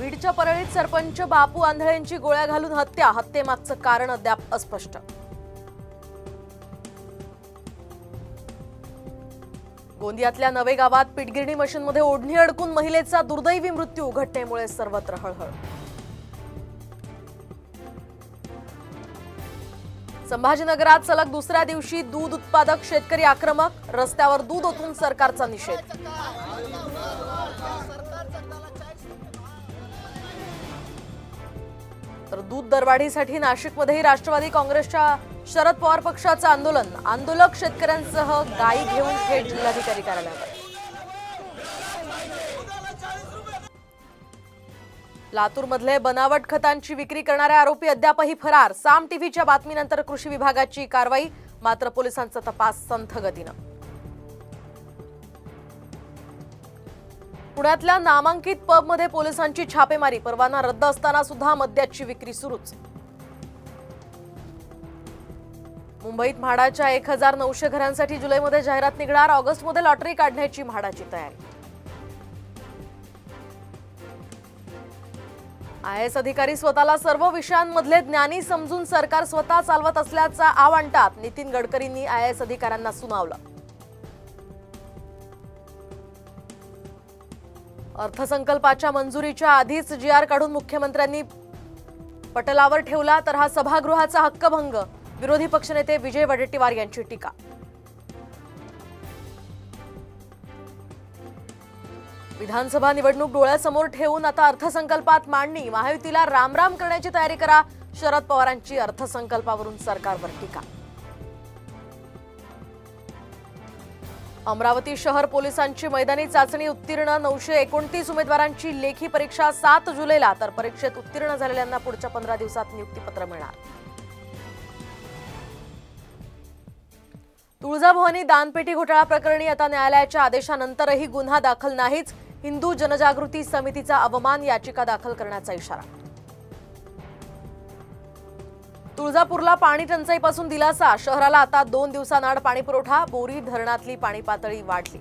बीडच्या परळीत सरपंच बापू आंधळेंची गोळ्या घालून हत्या, हत्येमागचं कारण अद्याप अस्पष्ट। गोंदियातल्या नवे गावात पीठगिरणी मशीनमध्ये ओढणी अडकून महिलेचा दुर्दैवी मृत्यू, घटनेमुळे सर्वत्र हळहळ। संभाजीनगरात सलग दुसऱ्या दिवशी दूध उत्पादक शेतकरी आक्रमक, रस्त्यावर दूध ओतून सरकारचा निषेध। तर दूध दरवाढीसाठी नाशिकमध्येही राष्ट्रवादी काँग्रेसच्या शरद पवार पक्षाचं आंदोलन, आंदोलक शेतकऱ्यांसह गायी घेऊन थेट जिल्हाधिकारी कार्यालयावर। लातूरमधले बनावट खतांची विक्री करणारे आरोपी अद्यापही फरार, साम टीव्हीच्या बातमीनंतर कृषी विभागाची कारवाई, मात्र पोलिसांचा तपास संथ गतीनं। पुण्यातल्या नामांकित पबमध्ये पोलिसांची छापेमारी, परवाना रद्द असताना सुद्धा मद्याची विक्री सुरूच। मुंबईत म्हाडाच्या 1900 घरांसाठी जुलैमध्ये जाहिरात निघणार, ऑगस्टमध्ये लॉटरी काढण्याची म्हाडाची तयारी। आयएएस अधिकारी स्वतःला सर्व विषयांमधले ज्ञानी समजून सरकार स्वतः चालवत असल्याचा आवांटात नितीन गडकरींनी आयएएस अधिकाऱ्यांना सुनावलं। अर्थसंकल्पाच्या मंजुरीच्या आधीच जीआर काढून मुख्यमंत्र्यांनी पटलावर ठेवला, तर हा सभागृहाचा हक्कभंग, विरोधी पक्षनेते विजय वडेट्टीवार यांची टीका। विधानसभा निवडणूक डोळ्यासमोर ठेवून आता अर्थसंकल्पात मांडणी, महायुतीला रामराम करण्याची तयारी करा, शरद पवारांची अर्थसंकल्पावरून सरकारवर टीका। अमरावती शहर पोलिसांची मैदानी चाचणी उत्तीर्ण, 929 उमेदवारांची लेखी परीक्षा 7 जुलैला, तर परीक्षेत उत्तीर्ण झालेल्यांना पुढच्या 15 दिवसात नियुक्तीपत्र मिळणार। तुळजाभवानी दानपेटी घोटाळा प्रकरणी आता न्यायालयाच्या आदेशानंतरही गुन्हा दाखल नाहीच, हिंदू जनजागृती समितीचा अवमान याचिका दाखल करण्याचा इशारा। तुळजापूरला पाणी टंचाईपासून दिलासा, शहराला आता 2 दिवसांआड पाणी पुरवठा, बोरी धरणातली पाणी पातळी वाढली।